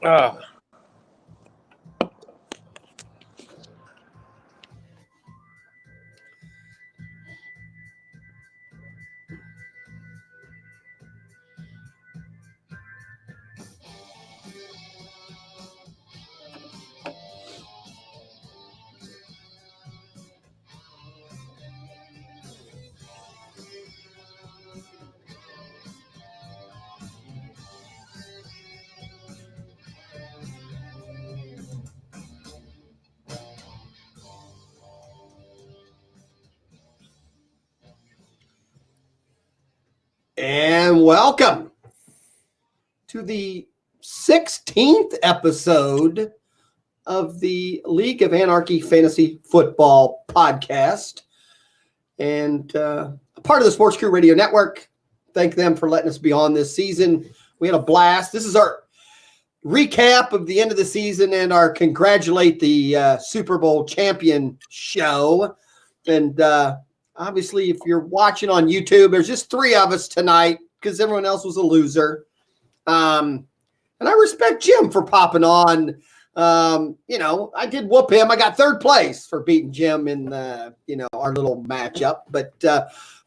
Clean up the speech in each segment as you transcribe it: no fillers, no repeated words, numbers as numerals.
Ah. And welcome to the 16th episode of the League of Anarchy Fantasy Football Podcast. And a part of the Sports Crew Radio Network. Thank them for letting us be on this season. We had a blast. This is our recap of the end of the season and our congratulate the Super Bowl champion show. And obviously, if you're watching on YouTube, there's just three of us tonight because everyone else was a loser. And I respect Jim for popping on. I did whoop him. I got third place for beating Jim in, our little matchup. But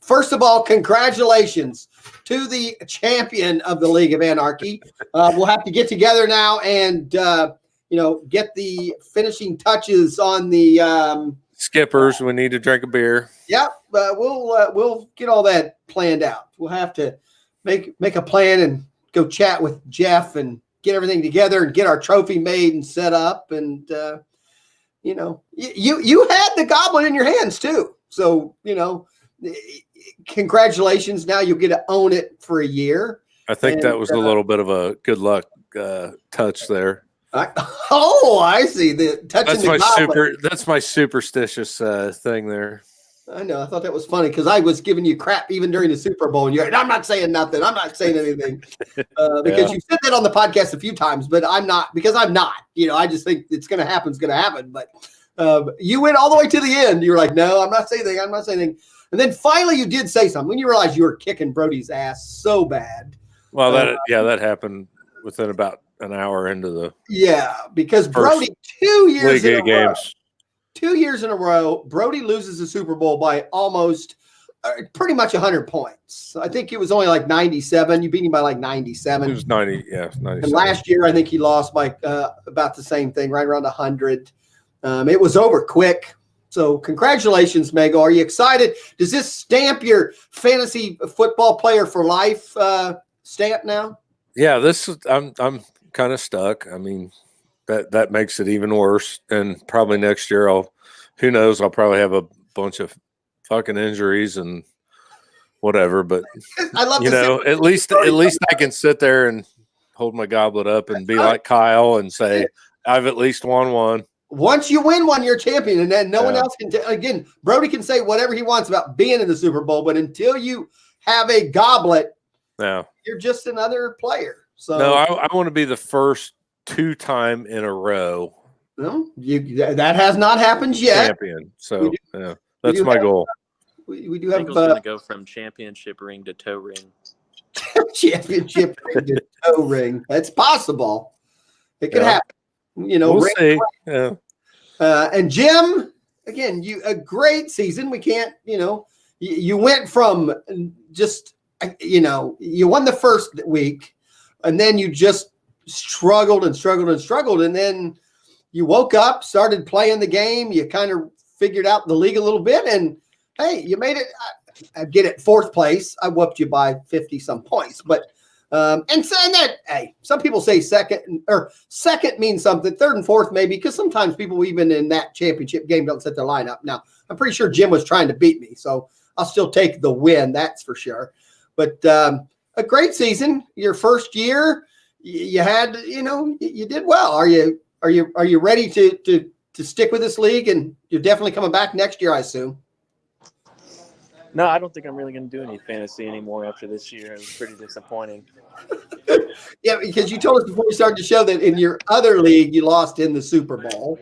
first of all, congratulations to the champion of the League of Anarchy. We'll have to get together now and, get the finishing touches on the Skippers. We need to drink a beer. Yep, we'll get all that planned out. We'll have to make a plan and go chat with Jeff and get everything together and get our trophy made and set up. And you had the goblet in your hands too. So congratulations. Now you'll get to own it for a year. I think that was a little bit of a good luck touch there. I see the touching the goblet. That's my superstitious thing there. I know. I thought that was funny because I was giving you crap even during the Super Bowl. And you're like, I'm not saying nothing. I'm not saying anything because you said that on the podcast a few times, but I'm not because I'm not. I just think it's going to happen. It's going to happen. But you went all the way to the end. You were like, no, I'm not saying anything. I'm not saying anything. And then finally you did say something when you realized you were kicking Brody's ass so bad. Well, that happened within about an hour into the because Brody 2 years in a row. Games. 2 years in a row, Brody loses the Super Bowl by almost pretty much 100 points. I think it was only like 97. You beat him by like 97. It was 90, 97. And last year, I think he lost by about the same thing, right around 100. It was over quick. So congratulations, Mego. Are you excited? Does this stamp your fantasy football player for life stamp now? Yeah, I'm kind of stuck. I mean, that makes it even worse. And probably next year who knows, I'll probably have a bunch of fucking injuries and whatever. But I love at least I can sit there and hold my goblet up and be like Kyle and say, I've at least won one. Once you win one, you're champion, and then no one else can. Again, Brody can say whatever he wants about being in the Super Bowl, but until you have a goblet, you're just another player. So no, I want to be the first 2-time in a row. No, that has not happened yet. Champion. So that's my goal. We do have going to go from championship ring to toe ring. Championship ring to toe ring. That's possible. It could happen. We'll see. Yeah. And Jim, again, a great season. We can't. You went from just you won the first week, and then you just struggled, and then you woke up, started playing the game. You kind of figured out the league a little bit, and hey, you made it. I get it, fourth place. I whooped you by 50 some points, but and saying that, hey, some people say second means something, third and fourth maybe, because sometimes people even in that championship game don't set their lineup. Now, I'm pretty sure Jim was trying to beat me, so I'll still take the win. That's for sure. But a great season. Your first year, you had, you did well. Are you ready to stick with this league? And you're definitely coming back next year, I assume. No, I don't think I'm really going to do any fantasy anymore after this year. It was pretty disappointing. Yeah, because you told us before we started the show that in your other league you lost in the Super Bowl.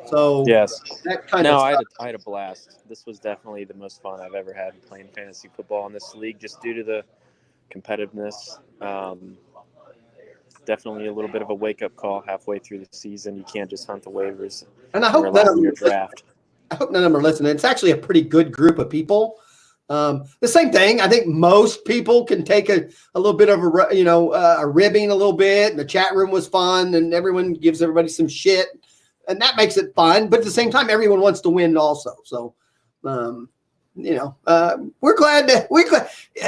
So yes, that kind of I had a blast. This was definitely the most fun I've ever had playing fantasy football in this league, just due to the competitiveness. definitely a little bit of a wake-up call halfway through the season. You can't just hunt the waivers And I and hope rely none of on your them, draft. I hope none of them are listening. It's actually a pretty good group of people. The same thing. I think most people can take a little bit of a ribbing a little bit. And the chat room was fun, and everyone gives everybody some shit, and that makes it fun. But at the same time, everyone wants to win also. So, we're glad.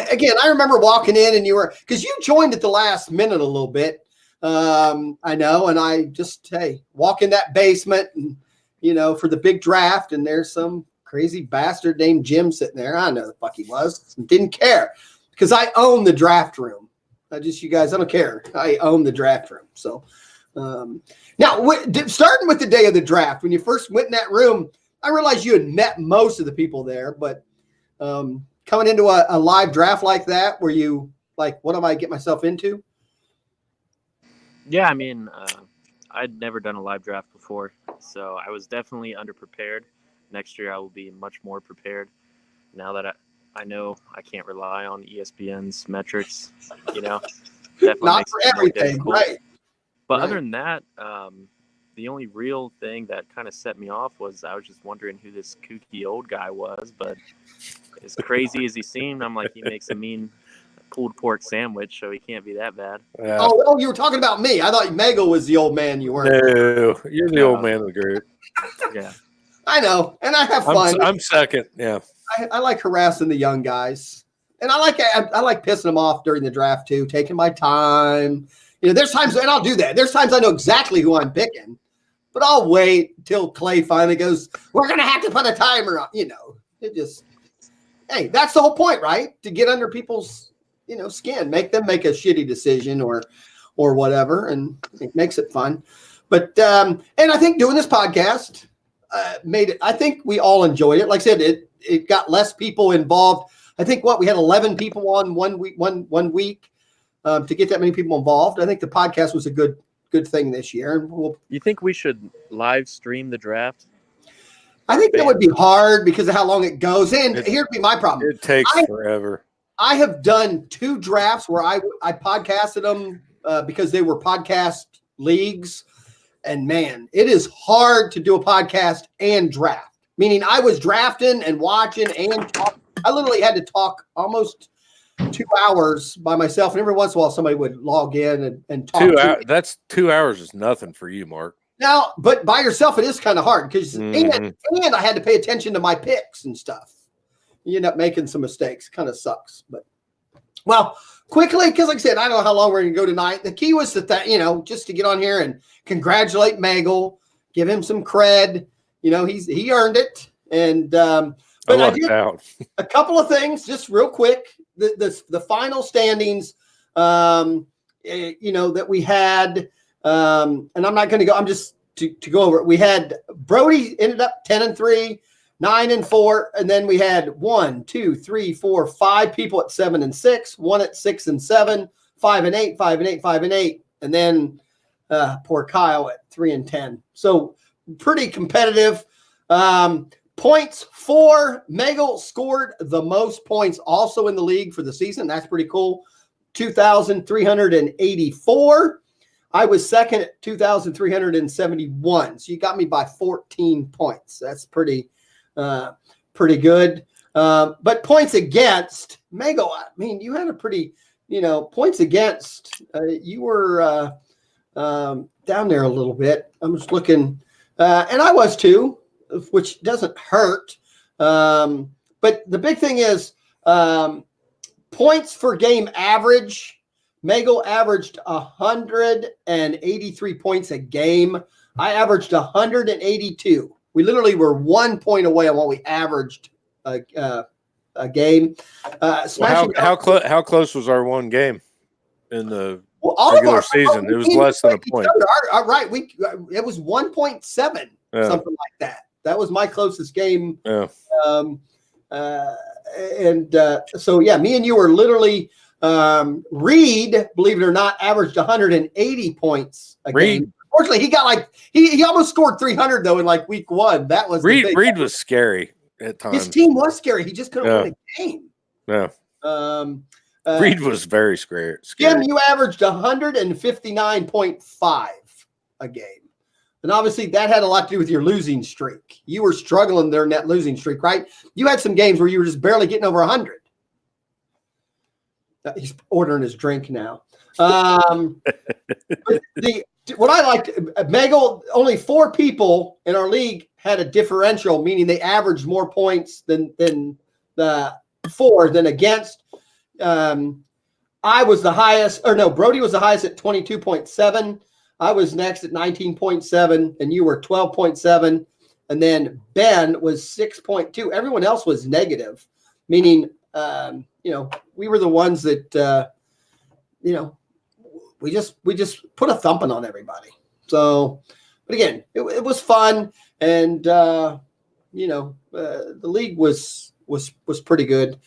Again, I remember walking in, and because you joined at the last minute a little bit. I know, and I just walk in that basement, and for the big draft, and there's some crazy bastard named Jim sitting there. I know the fuck he was. Didn't care because I own the draft room. I don't care. I own the draft room. So now, starting with the day of the draft, when you first went in that room, I realized you had met most of the people there, but coming into a live draft like that, were you like, what am I getting myself into? Yeah, I mean, I'd never done a live draft before, so I was definitely underprepared. Next year, I will be much more prepared. Now that I know I can't rely on ESPN's metrics, definitely Not makes for it more everything, difficult. right? But Right. other than that, the only real thing that kind of set me off was I was just wondering who this kooky old guy was. But as crazy as he seemed, I'm like, he makes a mean pulled pork sandwich, so he can't be that bad. Yeah. Oh, you were talking about me. I thought Mego was the old man. You weren't. No, you're the old man of the group. Yeah. I know, and I have fun. I'm second. Yeah. I like harassing the young guys, and I like pissing them off during the draft too, taking my time. There's times, and I'll do that. There's times I know exactly who I'm picking, but I'll wait till Clay finally goes, we're going to have to put a timer on. It just, hey, that's the whole point, right? To get under people's, skin, make them make a shitty decision or whatever, and it makes it fun. But, and I think doing this podcast made it, I think we all enjoyed it. Like I said, it got less people involved. I think we had 11 people on one week. To get that many people involved, I think the podcast was a good thing this year. You think we should live stream the draft? I think that would be hard because of how long it goes. And here'd be my problem. It takes forever. I have done 2 drafts where I podcasted them because they were podcast leagues. And man, it is hard to do a podcast and draft. Meaning I was drafting and watching and talking. I literally had to talk almost 2 hours by myself, and every once in a while somebody would log in and talk. 2 hours. That's 2 hours is nothing for you, Mark. Now, but by yourself, it is kind of hard because Mhm. and I had to pay attention to my picks and stuff. You end up making some mistakes. Kind of sucks. But well, quickly, because like I said, I don't know how long we're going to go tonight. The key was just to get on here and congratulate Magel, give him some cred. He earned it. And but I did a couple of things just real quick. The final standings, that we had, and I'm not going to go. I'm just to go over it. We had Brody ended up 10-3, 9-4, and then we had 1, 2, 3, 4, 5 people at 7-6, 1 at 6-7, 5-8, 5-8, 5-8, and then poor Kyle at 3-10. So pretty competitive. Points for Magel scored the most points also in the league for the season. That's pretty cool. 2,384. I was second at 2,371. So you got me by 14 points. That's pretty good. But points against Magel, I mean, you had a pretty, points against, you were down there a little bit. I'm just looking, and I was too, which doesn't hurt. But the big thing is points per game average. Magel averaged 183 points a game. I averaged 182. We literally were 1 point away on what we averaged a game. How close was our one game in the all regular of season? It was less than a point. Right. It was 1.7, something like that. That was my closest game. Yeah. So me and you were literally Reed, believe it or not, averaged 180 points a game. Unfortunately, he got he almost scored 300 though in week 1. That was Reed was scary at times. His team was scary. He just couldn't win a game. Yeah. Reed was very scary. Jim, you averaged 159.5 a game. And obviously that had a lot to do with your losing streak. You were struggling during that losing streak, right? You had some games where you were just barely getting over 100. He's ordering his drink now. What I liked, Megal, only 4 people in our league had a differential, meaning they averaged more points than the 4 than against. I was the highest, or no, Brody was the highest at 22.7. I was next at 19.7, and you were 12.7. And then Ben was 6.2. Everyone else was negative, meaning, we were the ones that, we just put a thumping on everybody. So, but again, it was fun. And, the league was pretty good.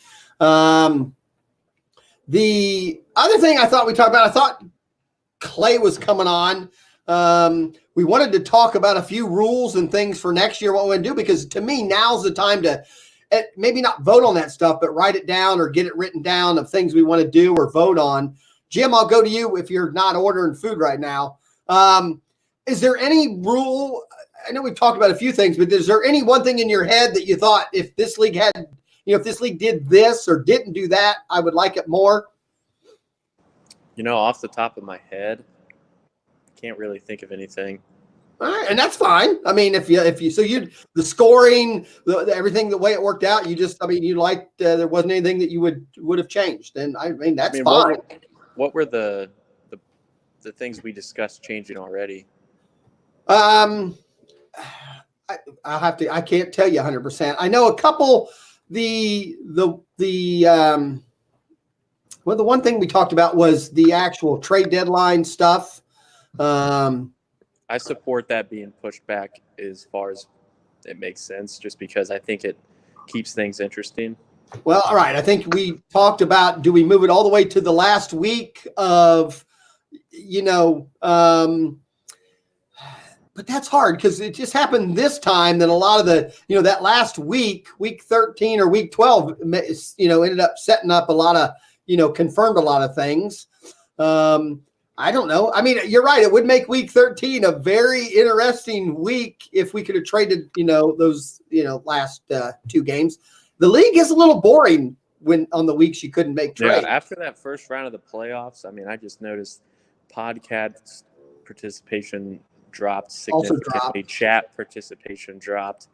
The other thing I thought we talked about, I thought Clay was coming on. We wanted to talk about a few rules and things for next year, what we want to do, because to me, now's the time to maybe not vote on that stuff, but write it down or get it written down of things we want to do or vote on. Jim, I'll go to you if you're not ordering food right now. Is there any rule? I know we've talked about a few things, but is there any one thing in your head that you thought if this league had, if this league did this or didn't do that, I would like it more? Off the top of my head, I can't really think of anything. All right, and that's fine. I mean, the scoring, everything, the way it worked out, you liked there wasn't anything that you would have changed, and that's fine. What were the things we discussed changing already? I can't tell you 100%. I know a couple. The one thing we talked about was the actual trade deadline stuff. I support that being pushed back as far as it makes sense, just because I think it keeps things interesting. Well, all right. I think we talked about, do we move it all the way to the last week of, but that's hard because it just happened this time that a lot of the, that last week 13 or week 12, ended up setting up a lot of, confirmed a lot of things. I don't know. I mean, you're right. It would make week 13 a very interesting week if we could have traded, those, last 2 games. The league is a little boring when on the weeks you couldn't make trades. Yeah, after that first round of the playoffs, I just noticed podcast participation dropped significantly. Chat participation dropped.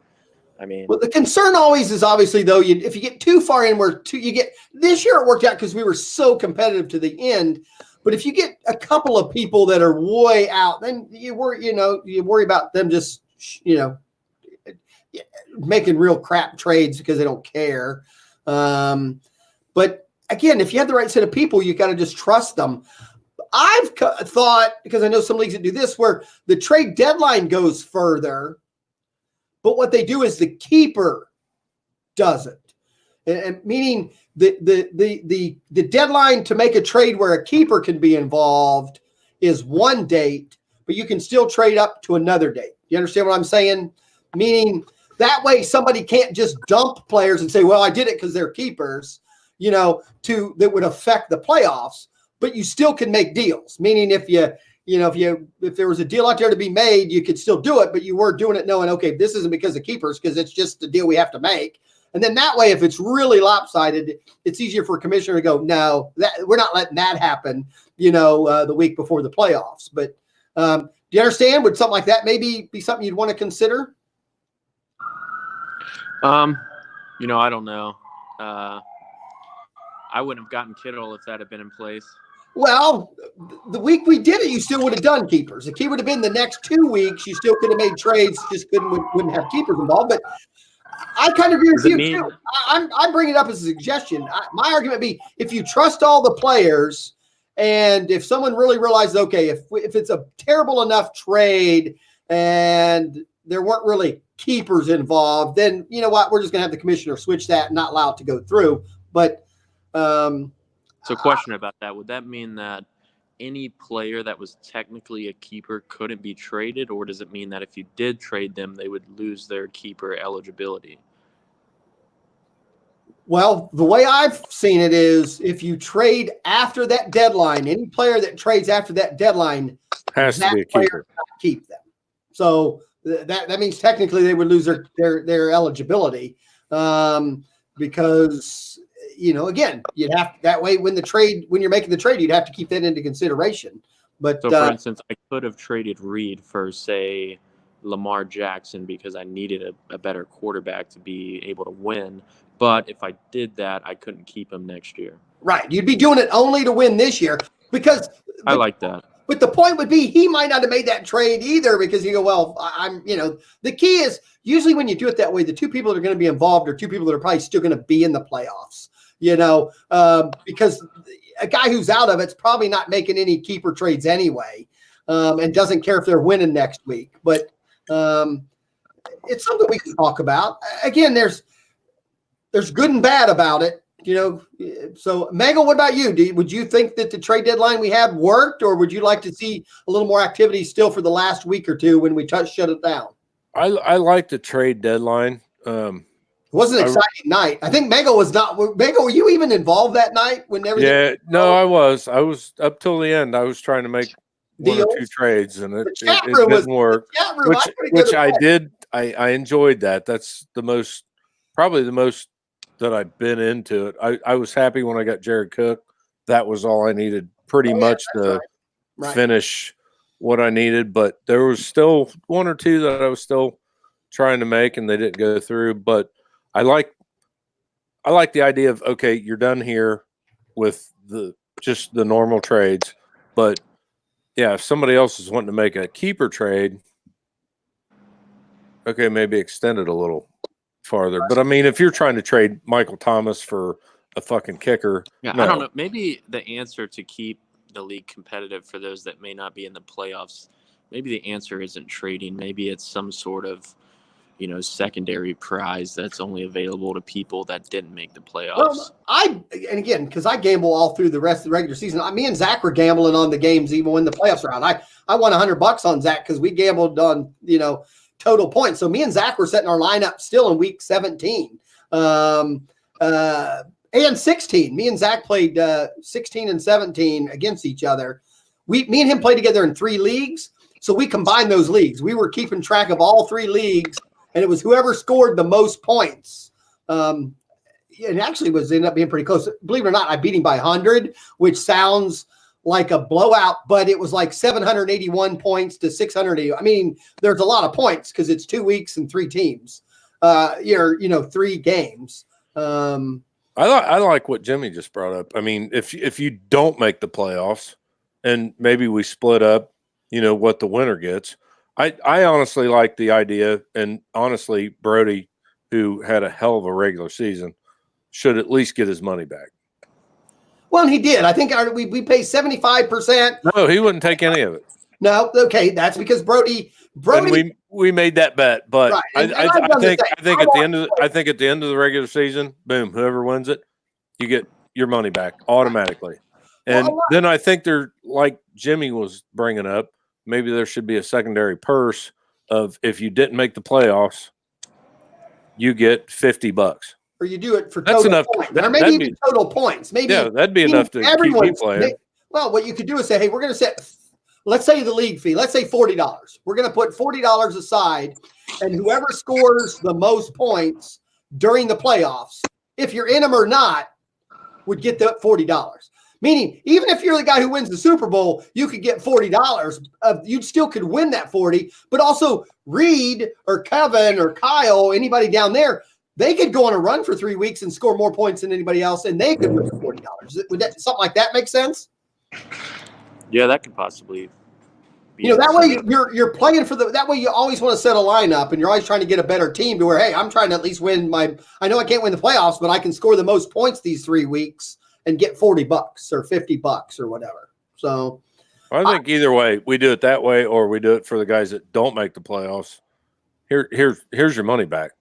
Well, the concern always is obviously, though, if you get too far in this year it worked out because we were so competitive to the end. But if you get a couple of people that are way out, then you worry about them just, making real crap trades because they don't care. But again, if you have the right set of people, you got to just trust them. I've thought, because I know some leagues that do this, where the trade deadline goes further, but what they do is the keeper doesn't. And meaning the deadline to make a trade where a keeper can be involved is one date, but you can still trade up to another date. You understand what I'm saying? Meaning that way somebody can't just dump players and say, well, I did it because they're keepers, that would affect the playoffs, but you still can make deals. Meaning if there was a deal out there to be made, you could still do it, but you were doing it knowing, okay, this isn't because of keepers, because it's just the deal we have to make. And then that way, if it's really lopsided, it's easier for a commissioner to go, no, we're not letting that happen, the week before the playoffs. But do you understand? Would something like that maybe be something you'd want to consider? I don't know. I wouldn't have gotten Kittle if that had been in place. Well, the week we did it, you still would have done keepers. If he would have been the next 2 weeks, you still could have made trades, just wouldn't have keepers involved. But I kind of agree with you too. I'm bringing it up as a suggestion. My argument would be, if you trust all the players, and if someone really realizes, okay, if it's a terrible enough trade and there weren't really keepers involved, then you know what, we're just going to have the commissioner switch that and not allow it to go through. But so, question about that: would that mean that any player that was technically a keeper couldn't be traded, or does it mean that if you did trade them, they would lose their keeper eligibility? Well, the way I've seen it is if you trade after that deadline, any player that trades after that dedeadline Has to be a player keeper. cannot keep them. So that means technically they would lose their eligibility because again you'd have that way when you're making the trade you'd have to keep that into consideration. But So, for instance, I could have traded Reed for, say, Lamar Jackson because I needed a better quarterback to be able to win. But if I did that, I couldn't keep him next year. right, you'd be doing it only to win this year because I like that. But the point would be he might not have made that trade either because you go, well, the key is usually when you do it that way, the two people that are going to be involved are two people that are probably still going to be in the playoffs, because a guy who's out of it's probably not making any keeper trades anyway and doesn't care if they're winning next week. But it's something we can talk about. Again, there's good and bad about it. So Mega, what about you? Would you think that the trade deadline we had worked, or would you like to see a little more activity still for the last week or two when we shut it down? I like the trade deadline. It wasn't an exciting night. I think Mega was not. Mega, were you even involved that night when everything? Yeah, no, I was up till the end. I was trying to make one or two trades, and it didn't work. Which I did. I enjoyed that. That's probably the most that I've been into it. I was happy when I got Jared Cook. That was all I needed pretty much to finish what I needed. But there was still one or two that I was still trying to make, and they didn't go through. But I like the idea of, okay, you're done here with just the normal trades. But yeah, if somebody else is wanting to make a keeper trade, okay, maybe extend it a little farther. But I mean, if you're trying to trade Michael Thomas for a fucking kicker, I don't know. Maybe the answer to keep the league competitive for those that may not be in the playoffs, maybe the answer isn't trading. Maybe it's some sort of, secondary prize that's only available to people that didn't make the playoffs. Well, because I gamble all through the rest of the regular season. Me and Zach were gambling on the games even when the playoffs are out. I won $100 on Zach because we gambled on, total points. So me and Zach were setting our lineup still in week 17 and 16. Me and Zach played 16 and 17 against each other. Me and him played together in 3 leagues. So we combined those leagues. We were keeping track of all 3 leagues, and it was whoever scored the most points. It actually ended up being pretty close. Believe it or not, I beat him by 100, which sounds like a blowout, but it was like 781 points to 680. I mean, there's a lot of points because it's 2 weeks and 3 teams. 3 games. I like what Jimmy just brought up. I mean, if you don't make the playoffs and maybe we split up, what the winner gets. I honestly like the idea, and honestly, Brody, who had a hell of a regular season, should at least get his money back. Well, he did. I think we pay 75%. No, he wouldn't take any of it. No, okay, that's because Brody. And we made that bet, but right. I think at the end of the regular season, boom, whoever wins it, you get your money back automatically. And then I think like Jimmy was bringing up, maybe there should be a secondary purse of if you didn't make the playoffs, you get $50. Or you do it for total points. Or maybe even total points. Maybe that'd be enough to keep me playing. Well, what you could do is say, hey, we're going to set, let's say the league fee, let's say $40. We're going to put $40 aside, and whoever scores the most points during the playoffs, if you're in them or not, would get the $40. Meaning, even if you're the guy who wins the Super Bowl, you could get $40. You still could win that 40, but also Reed or Kevin or Kyle, anybody down there, they could go on a run for 3 weeks and score more points than anybody else, and they could win $40. Would something like that make sense? Yeah, that could possibly be. That way you're playing for that way you always want to set a lineup, and you're always trying to get a better team to where, hey, I'm trying to at least win I know I can't win the playoffs, but I can score the most points these 3 weeks and get $40 or $50 or whatever. So I think either way, we do it that way, or we do it for the guys that don't make the playoffs. Here's your money back.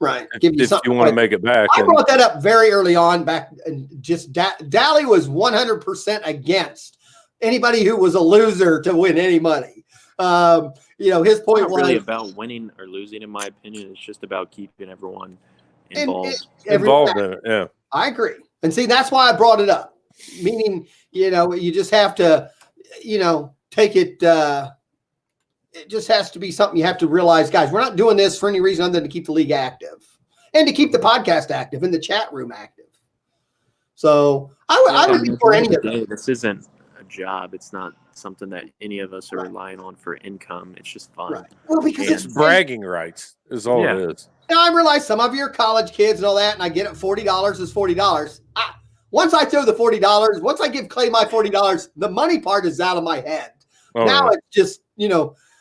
Right. If you want to make it back. I brought that up very early on back, and just Dally was 100% against anybody who was a loser to win any money. His point was really about winning or losing, in my opinion. It's just about keeping everyone involved in it. Yeah, I agree. And see, that's why I brought it up. Meaning, you just have to, take it. It just has to be something you have to realize, guys. We're not doing this for any reason other than to keep the league active and to keep the podcast active and the chat room active. So I would be for any of it. This isn't a job. It's not something that any of us are relying on for income. It's just fun. Right. Well, because it's bragging rights is all it is. Now I realize some of you are college kids and all that, and I get it. $40 is $40. Once I throw the $40, once I give Clay my $40, the money part is out of my head. Now it's just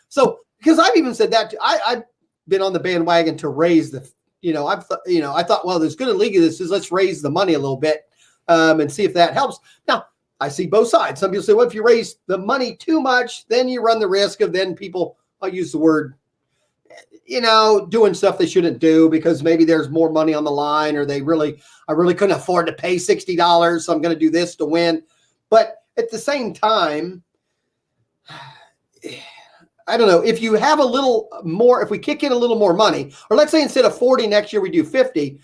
So because I've even said that I've been on the bandwagon to raise the. I thought, well, there's good in league of this is let's raise the money a little bit and see if that helps. Now I see both sides. Some people say, well, if you raise the money too much, then you run the risk of then people. I'll use the word. Doing stuff they shouldn't do because maybe there's more money on the line, or I really couldn't afford to pay $60, so I'm going to do this to win. But at the same time, I don't know if you have a little more, if we kick in a little more money, or let's say instead of 40 next year, we do 50,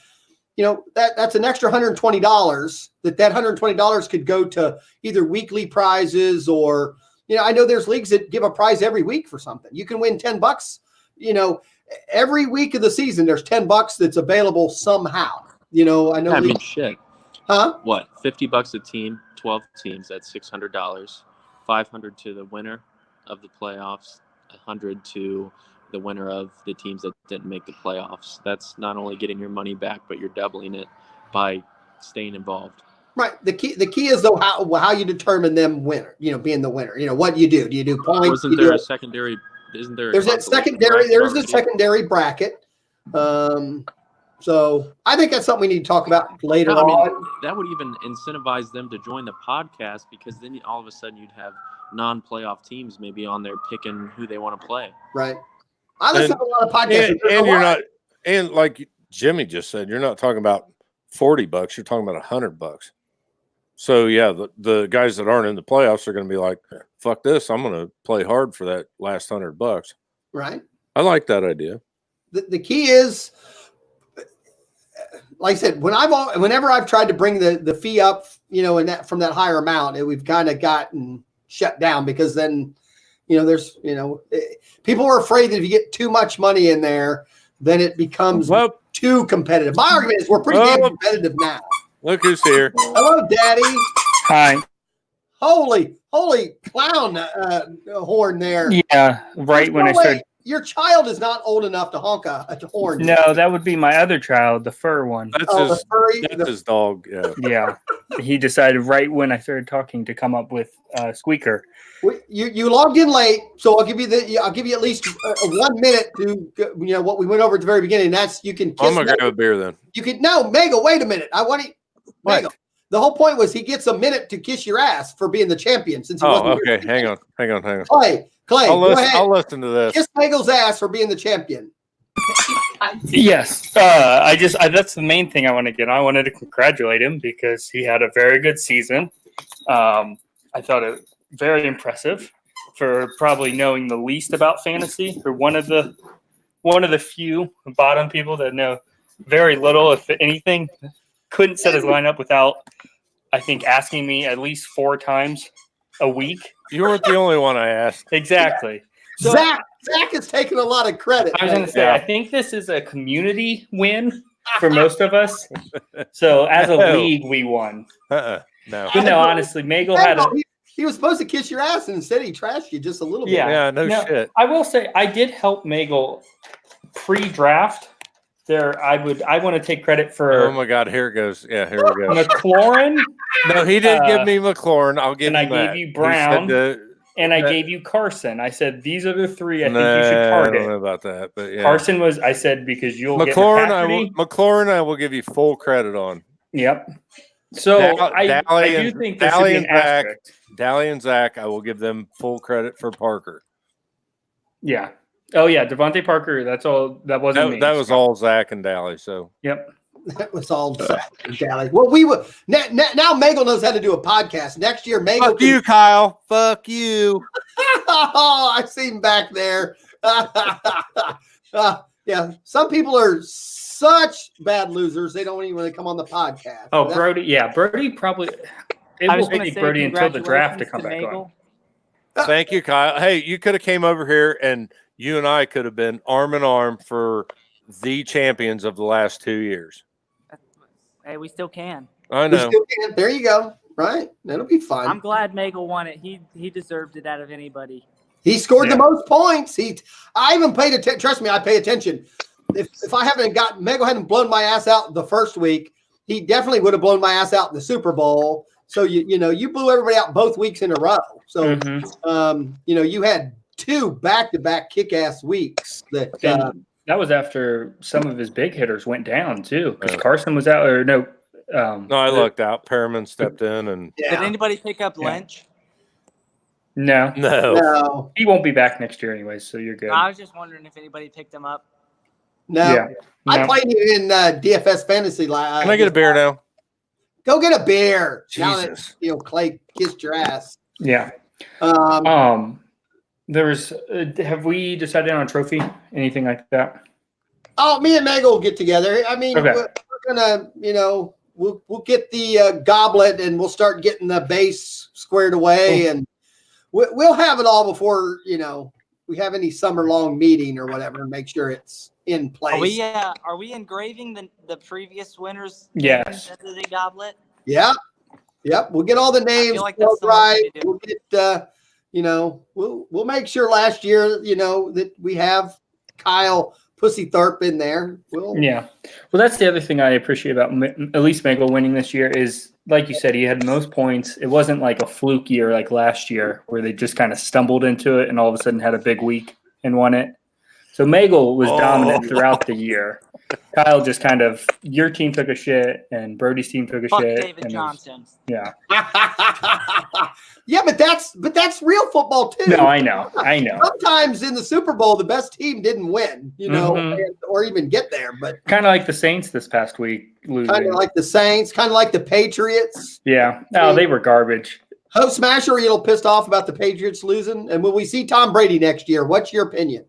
that's an extra $120 that $120 could go to either weekly prizes or, I know there's leagues that give a prize every week for something. You can win $10. Every week of the season, there's $10 that's available somehow. I know. Shit. Huh? What? $50 a team, 12 teams. That's $600. $500 to the winner of the playoffs. $100 to the winner of the teams that didn't make the playoffs. That's not only getting your money back, but you're doubling it by staying involved. Right. The key is though how you determine them winner. Being the winner. What do? Do you do points? Wasn't there a secondary? Isn't there? There's a secondary. There's a secondary bracket. So I think that's something we need to talk about later on. That would even incentivize them to join the podcast because then all of a sudden you'd have non-playoff teams maybe on there picking who they want to play. Right. I listen to a lot of podcasts. And you're not, and like Jimmy just said, you're not talking about $40. You're talking about $100. So yeah, the guys that aren't in the playoffs are going to be like, "Fuck this! I'm going to play hard for that last $100." Right. I like that idea. The key is, like I said, whenever I've tried to bring the fee up, and that from that higher amount, we've kind of gotten shut down because then, there's, people are afraid that if you get too much money in there, then it becomes too competitive. My argument is we're pretty damn competitive now. Look who's here. Hello, Daddy. Hi. Holy clown horn there. Yeah, right when I started. Your child is not old enough to honk a horn. No, that would be my other child, the fur one. That's his dog. Yeah. Yeah. He decided right when I started talking to come up with Squeaker. You logged in late, so I'll give you at least 1 minute to what we went over at the very beginning. That's you can. I'm gonna grab a beer then. You can Mego. Wait a minute. I want to. Mego. The whole point was he gets a minute to kiss your ass for being the champion. Since he wasn't okay. Hang on. Clay, go ahead. I'll listen to this. Kiss Mego's ass for being the champion. Yes. That's the main thing I want to get. I wanted to congratulate him because he had a very good season. I thought it very impressive for probably knowing the least about fantasy, or one of the few bottom people that know very little, if anything. Couldn't set his lineup without, I think, asking me at least 4 times a week. You weren't the only one I asked. Exactly. So, Zach is taking a lot of credit. I was going to say, I think this is a community win for most of us. So as a league, we won. No. But no, honestly, Magel had he was supposed to kiss your ass, and instead he trashed you just a little bit. Yeah, no shit. I will say, I did help Magel pre-draft. I want to take credit for. Oh my God! Here it goes. Yeah, here we go. McLaurin. No, he didn't give me McLaurin. I'll give. And I gave you Brown. And I gave you Carson. I said these are the 3 I think you should target. I don't know about that, but yeah. Carson was. I said because you'll McLaurin. get McLaurin. I will give you full credit on. Yep. So I do think this should be an asterisk. Dally and Zach, I will give them full credit for Parker. Yeah. Oh yeah, Devontae Parker. That's all. That wasn't me. That was all Zach and Dally. So yep, that was all Zach and Dally. Well, we will now. Magel knows how to do a podcast. Next year, Magel. Fuck you, Kyle. Fuck you. Oh, I see him back there. Yeah, Yeah, some people are such bad losers they don't even want to come on the podcast. Oh, Brody. Yeah, Brody probably. It I will was going to take say Brody until the draft to come back congratulations on. Thank you, Kyle. Hey, you could have came over here and you and I could have been arm in arm for the champions of the last 2 years. Hey, we still can. I We know. still can. There you go. Right? That'll be fun. I'm glad Magel won it. He deserved it out of anybody. He scored Yeah. the most points. I even paid attention. Trust me, I pay attention. If I haven't got Mego hadn't blown my ass out the first week, he definitely would have blown my ass out in the Super Bowl. So you blew everybody out both weeks in a row. So you had 2 back-to-back kick-ass weeks. And that was after some of his big hitters went down too, because Carson was out. Or no, No, I lucked out. Perriman stepped in and Did anybody pick up Lynch? no, No. he won't be back next year anyway. So you're good. I was just wondering if anybody picked him up. No. Yeah. I No. played you in DFS fantasy. can I get a beer now? Go get a beer. Jesus. Now that Clay kissed your ass. Yeah. There's. Have we decided on a trophy? Anything like that? Oh, me and Meg will get together. I mean, Okay. we're gonna, we'll get the goblet and we'll start getting the base squared away, and we'll have it all before we have any summer long meeting or whatever, and make sure it's in place. Are we engraving the previous winners? Yes. Into the goblet. Yeah. Yep. We'll get all the names like that's the right. right We'll get we'll make sure last year, that we have Kyle Pussy Tharp in there. Yeah. Well, that's the other thing I appreciate about at least Magel winning this year is, like you said, he had most points. It wasn't like a fluke year like last year where they just kind of stumbled into it and all of a sudden had a big week and won it. So Magel was dominant throughout the year. Kyle just kind of, your team took a shit and Brody's team took a Fuck shit. David and Johnson. Yeah. Yeah, but that's real football too. No, I know. Sometimes in the Super Bowl, the best team didn't win, Mhm. or even get there. But Kind of like the Saints this past week losing. kind of like the Saints, kind of like the Patriots. Yeah. No, they were garbage. Hope Smasher, are you a little pissed off about the Patriots losing? And will we see Tom Brady next year? What's your opinion?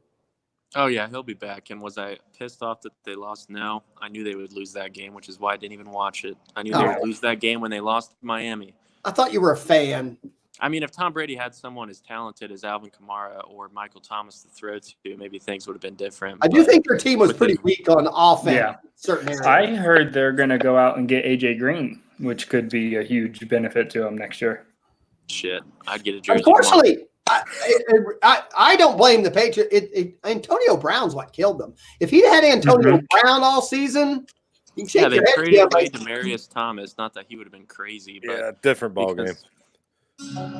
Oh, yeah, he'll be back. And was I pissed off that they lost? No. I knew they would lose that game, which is why I didn't even watch it. I knew they would lose that game when they lost to Miami. I thought you were a fan. I mean, if Tom Brady had someone as talented as Alvin Kamara or Michael Thomas to throw to, maybe things would have been different. I do think their team was pretty weak on offense. Yeah. In certain areas. I heard they're going to go out and get AJ Green, which could be a huge benefit to him next year. Shit, I'd get a jersey. Unfortunately, I don't blame the Patriots. Antonio Brown's what killed them. If he'd had Antonio Brown all season, you can shake They your head. traded away Demaryius Thomas. Not that he would have been crazy, but Yeah, different ball game.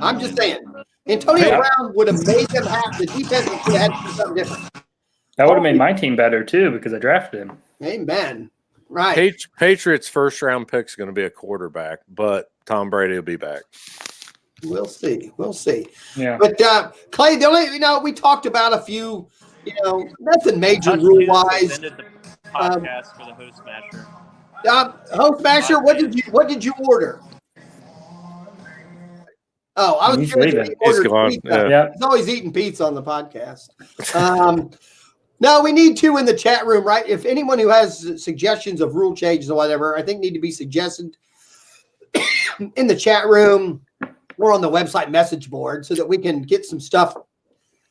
I'm just saying, Antonio Brown would have made them have the defense would have had to do something different. That would have made my team better too because I drafted him. Amen. Right. Patriots first round pick is going to be a quarterback, but Tom Brady will be back. We'll see. We'll see. Yeah. But Clay, the only we talked about a few, nothing major rule wise. Ended the podcast for the Host Smasher. Host Smasher, what did you order? Oh, I was He's curious if leaving. he ordered He's gone. pizza. Yeah. He's always eating pizza on the podcast. No, we need to in the chat room, right? If anyone who has suggestions of rule changes or whatever, I think need to be suggested in the chat room or on the website message board so that we can get some stuff.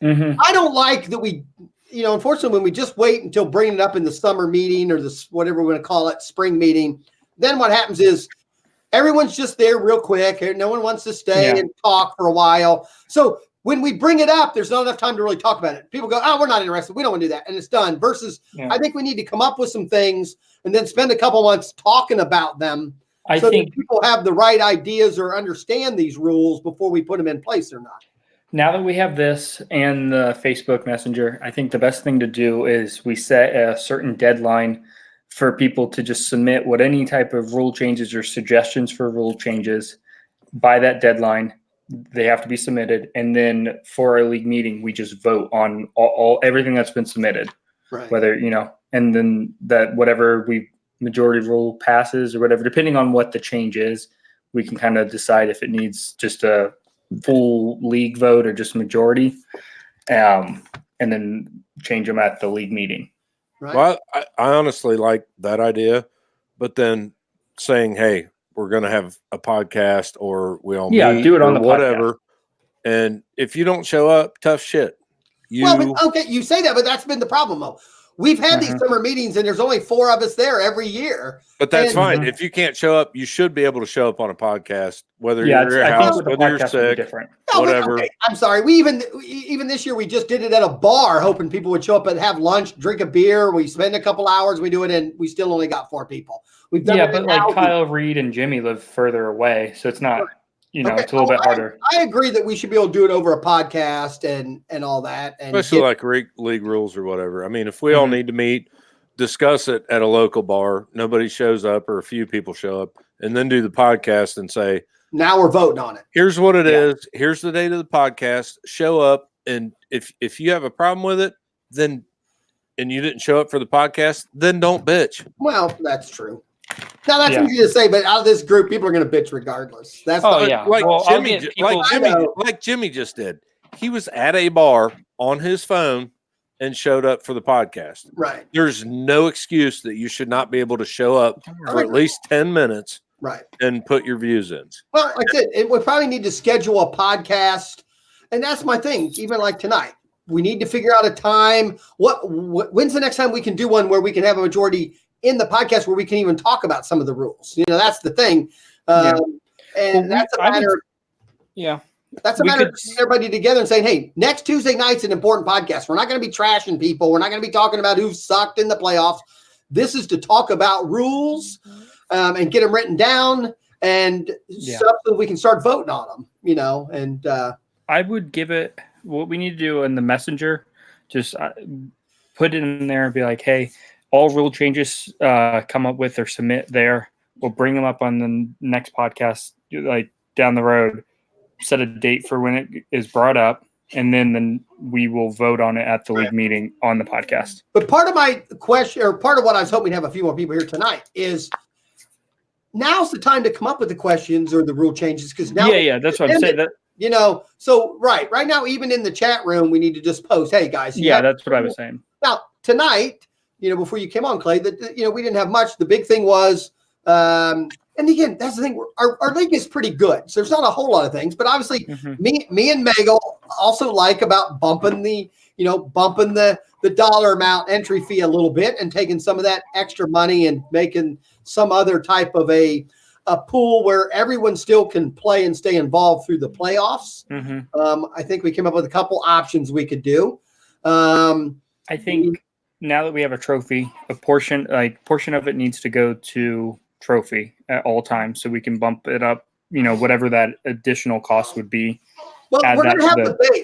Mm-hmm. I don't like that we, unfortunately, when we just wait until bringing it up in the summer meeting or this whatever we're going to call it, spring meeting, then what happens is everyone's just there real quick and no one wants to stay and talk for a while. So when we bring it up, there's not enough time to really talk about it. People go, oh, we're not interested. We don't want to do that. And it's done. Versus I think we need to come up with some things and then spend a couple months talking about them. I so think that people have the right ideas or understand these rules before we put them in place or not. now that we have this and the Facebook Messenger, I think the best thing to do is we set a certain deadline for people to just submit what any type of rule changes or suggestions for rule changes by that deadline. They have to be submitted. And then for our league meeting, we just vote on all everything that's been submitted, Right. whether, and then that whatever majority rule passes or whatever, depending on what the change is, we can kind of decide if it needs just a full league vote or just majority, and then change them at the league meeting. Right. Well, I honestly like that idea, but then saying, "Hey, we're going to have a podcast, or we all meet, do it on or the whatever." And if you don't show up, tough shit. Okay, you say that, but that's been the problem, though. We've had these summer meetings, and there's only 4 of us there every year. But that's And- fine. If you can't show up, you should be able to show up on a podcast, whether Yeah, you're at your I house, think with the whether you're podcast would be sick, different. No, but, whatever. okay, I'm sorry. We even this year we just did it at a bar, hoping people would show up and have lunch, drink a beer. We spend a couple hours, we do it, and we still only got 4 people. We've done Yeah, it but in houses. Kyle, Reed, and Jimmy live further away, so it's not. Okay, It's a little bit harder. I agree that we should be able to do it over a podcast and all that, and Especially like league rules or whatever. I mean, if we all need to meet, discuss it at a local bar, nobody shows up or a few people show up, and then do the podcast and say, now we're voting on it. here's what it is. Here's the date of the podcast. Show up. And if you have a problem with it, then, and you didn't show up for the podcast, then don't bitch. Well, that's true. Now that's easy to say, but out of this group, people are going to bitch regardless. That's like Jimmy just did. He was at a bar on his phone and showed up for the podcast. Right. There's no excuse that you should not be able to show up for at least 10 minutes. Right. And put your views in. Well, like I said, we probably need to schedule a podcast. And that's my thing. Even like tonight, we need to figure out a time. When's the next time we can do one where we can have a majority in the podcast where we can even talk about some of the rules? That's the thing. And that's a matter. That's a matter of getting everybody together and saying, hey, next Tuesday night's an important podcast. We're not going to be trashing people. We're not going to be talking about who sucked in the playoffs. This is to talk about rules and get them written down and stuff so we can start voting on them, and I would give it what we need to do in the messenger, just put it in there and be like, hey, all rule changes come up with or submit there. We'll bring them up on the next podcast, like down the road, set a date for when it is brought up, and then we will vote on it at the league meeting on the podcast. But part of my question, or part of what I was hoping to have a few more people here tonight, is now's the time to come up with the questions or the rule changes, because now that's what I'm saying. So right now, even in the chat room, we need to just post, hey guys. That's what I was saying. Now tonight, before you came on, Clay, that we didn't have much. The big thing was, and again, that's the thing. Our league is pretty good, so there's not a whole lot of things. But obviously, me and Megal also like about bumping the dollar amount entry fee a little bit and taking some of that extra money and making some other type of a pool where everyone still can play and stay involved through the playoffs. I think we came up with a couple options we could do. I think now that we have a trophy, a portion of it needs to go to trophy at all times, so we can bump it up. Whatever that additional cost would be. Well, we're going to have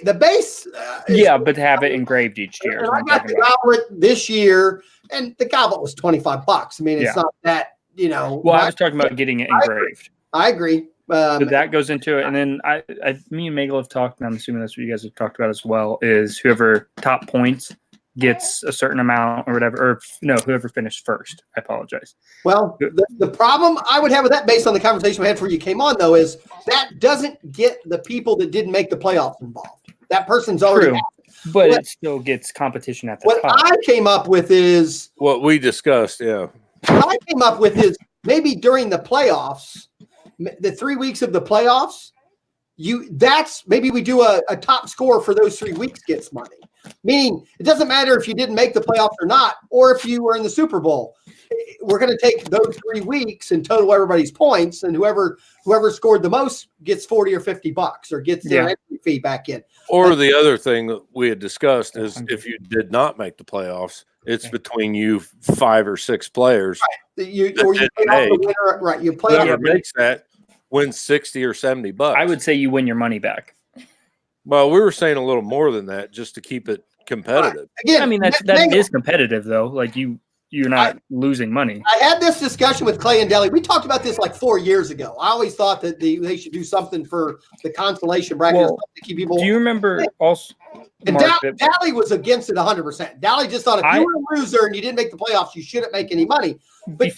the base. But to have it engraved each year. And I got the goblet this year, and the goblet was $25. I mean, it's not that, Well, I was talking about getting it engraved. I agree. So that goes into it. And then me and Megal have talked, and I'm assuming that's what you guys have talked about as well, is whoever top points gets a certain amount or whatever, or whoever finished first. I apologize. Well, the problem I would have with that, based on the conversation we had before you came on, though, is that doesn't get the people that didn't make the playoffs involved. That person's already true, but it still gets competition at the top. What I came up with is what we discussed. Yeah, what I came up with is maybe during the playoffs, the 3 weeks of the playoffs, maybe we do a top score for those 3 weeks gets money. Meaning, it doesn't matter if you didn't make the playoffs or not, or if you were in the Super Bowl. We're going to take those 3 weeks and total everybody's points, and whoever scored the most gets $40 or $50, or gets their entry fee back in. Or the other thing that we had discussed is if you did not make the playoffs, it's between you 5 or 6 players. Right. You play off the winner. Right. You play whoever makes that wins $60 or $70. I would say you win your money back. Well, we were saying a little more than that just to keep it competitive. Right. Again, I mean, that is competitive, though. Like you're not losing money. I had this discussion with Clay and Deli. We talked about this like 4 years ago. I always thought that they should do something for the consolation bracket to keep people. Do you remember also? And Dally was against it 100%. Dally just thought if you were a loser and you didn't make the playoffs, you shouldn't make any money. But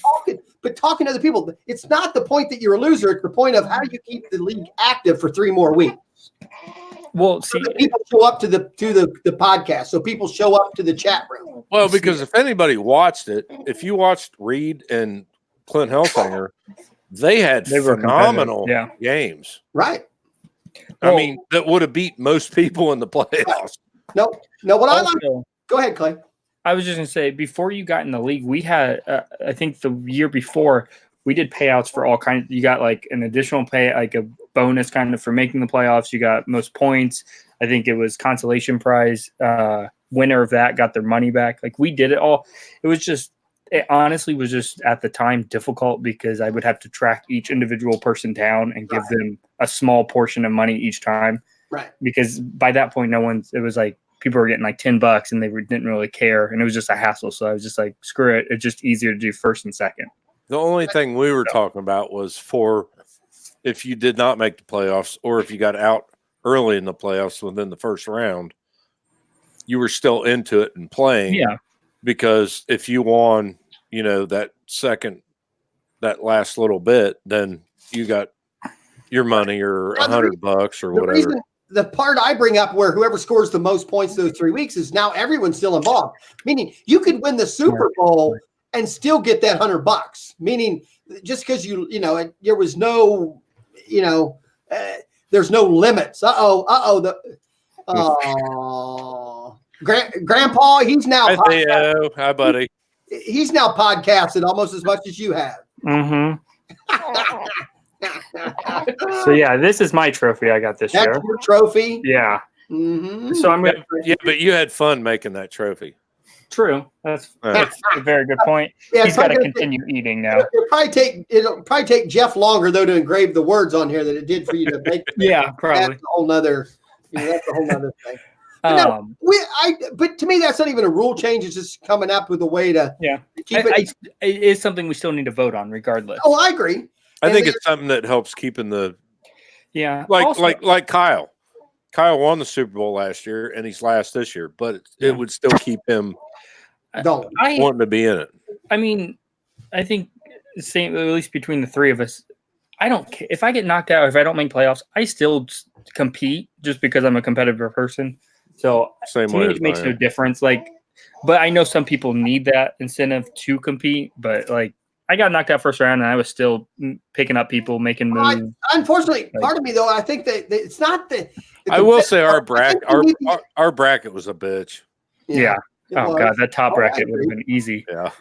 talking to other people, it's not the point that you're a loser. It's the point of how do you keep the league active for 3 more weeks. Well, see, so people show up to the podcast, so people show up to the chat room. Well, because if anybody watched it, if you watched Reed and Clint Helsinger, they were phenomenal games. Right. I mean, that would have beat most people in the playoffs. No. What I like. Go ahead, Clay. I was just going to say, before you got in the league, we had, I think the year before, we did payouts for all kinds. You got like an additional pay, like a bonus kind of for making the playoffs. You got most points. I think it was consolation prize. Winner of that got their money back. Like we did it all. It honestly was just at the time difficult because I would have to track each individual person down and give them a small portion of money each time. Right. Because by that point, it was like people were getting like $10 and they didn't really care. And it was just a hassle. So I was just like, screw it. It's just easier to do first and second. The only thing we were talking about was for if you did not make the playoffs or if you got out early in the playoffs within the first round, you were still into it and playing. Yeah. Because if you won, that last little bit, then you got your money or $100 or whatever. The part I bring up where whoever scores the most points those 3 weeks is now everyone's still involved. Meaning you could win the Super Bowl and still get that $100. Meaning just because there was no, there's no limits. Grandpa, he's now. Hi, buddy. He's now podcasted almost as much as you have. Mm-hmm. So this is my trophy I got this year. That's your trophy. Yeah. Mm-hmm. So I'm gonna. Yeah, but you had fun making that trophy. True. That's a very good point. Yeah, he's got to continue eating now. It'll probably take Jeff longer though to engrave the words on here than it did for you to make. Yeah, probably. That's a whole nother. That's a whole nother thing. But to me, that's not even a rule change. It's just coming up with a way to keep it. It is something we still need to vote on, regardless. Oh, I agree. I think it's something that helps keeping the like Kyle. Kyle won the Super Bowl last year, and he's last this year, but it would still keep him wanting to be in it. I mean, I think the same, at least between the three of us. I don't care if I get knocked out. If I don't make playoffs, I still compete just because I'm a competitive person. So same to way me, it makes no difference. But I know some people need that incentive to compete. But I got knocked out first round, and I was still picking up people, making moves. Unfortunately, part of me though, I think that it's not the. I will say our bracket was a bitch. Yeah. Oh God, that top bracket would have been easy. Yeah.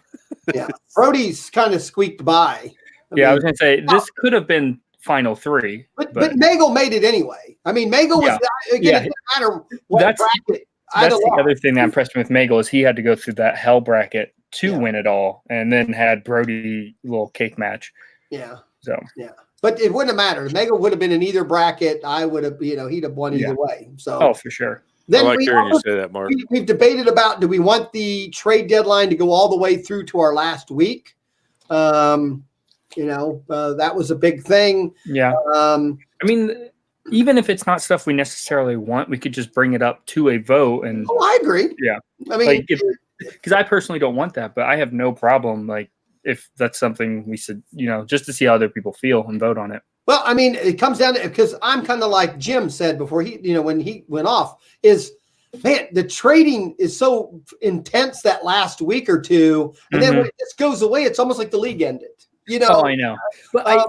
Yeah. Brody's kind of squeaked by. I was gonna say this could have been final three, but Magel made it anyway. I mean, Magel was again. It didn't matter what bracket. That's the other thing that impressed me with Magel is he had to go through that hell bracket to win it all, and then had Brody little cake match. Yeah. So but it wouldn't have mattered. Magel would have been in either bracket. I would have, he'd have won either way. So for sure. Then I like hearing you say that, Mark. We've debated about do we want the trade deadline to go all the way through to our last week? That was a big thing. Yeah. I mean, even if it's not stuff we necessarily want, we could just bring it up to a vote. And I agree. Yeah. I mean, because I personally don't want that, but I have no problem. If that's something we should, just to see how other people feel and vote on it. Well, I mean, it comes down to because I'm kind of like Jim said before when he went off is, man, the trading is so intense that last week or two, and then when it just goes away, it's almost like the league ended. Oh, I know. But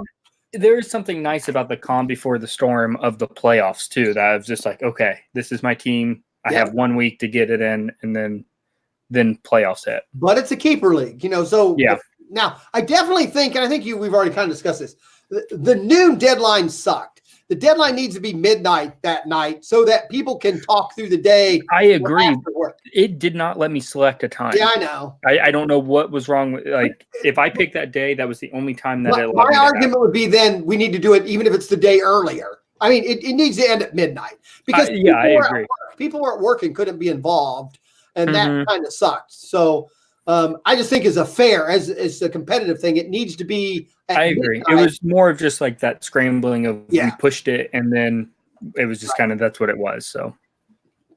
there's something nice about the calm before the storm of the playoffs too. That I was just like, okay, this is my team. I have 1 week to get it in, and then playoffs hit. But it's a keeper league, So now I definitely think, and I think we've already kind of discussed this. The noon deadline sucked. The deadline needs to be midnight that night so that people can talk through the day. I agree. It did not let me select a time. Yeah, I know. I don't know what was wrong with if I picked that day, that was the only time that it my argument would be then we need to do it even if it's the day earlier. I mean, it needs to end at midnight because I agree. People who are working couldn't be involved, and that kind of sucked. So I just think as a competitive thing, it needs to be. I agree. Midnight. It was more of just like that scrambling of we pushed it, and then it was just kind of that's what it was. So,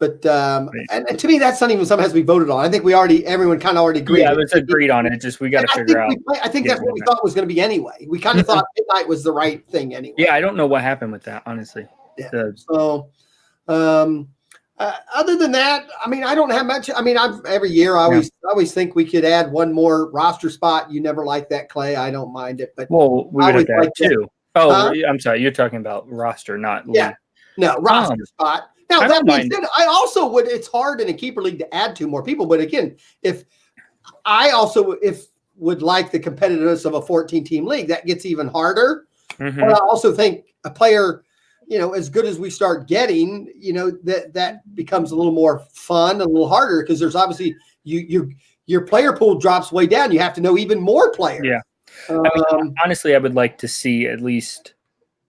but and to me, that's not even something has to be voted on. I think everyone kind of already agreed. Yeah, it was agreed on it. Just we got to figure out. I think that's what we thought was going to be anyway. We kind of thought midnight was the right thing anyway. Yeah, I don't know what happened with that, honestly. Yeah. So, Other than that, I mean, I don't have much. I mean, every year I always think we could add one more roster spot. You never like that, Clay. I don't mind it, but Well, we would have to add two. Oh, Huh? I'm sorry. You're talking about roster, not league. Yeah. No, roster spot. Now, I that don't being mind. said, I also would, it's hard in a keeper league to add two more people. But again, if would like the competitiveness of a 14-team league, that gets even harder. Mhm. But I also think a player, as good as we start getting, that becomes a little more fun, a little harder, because there's obviously your player pool drops way down. You have to know even more players. Yeah. I mean, honestly, I would like to see at least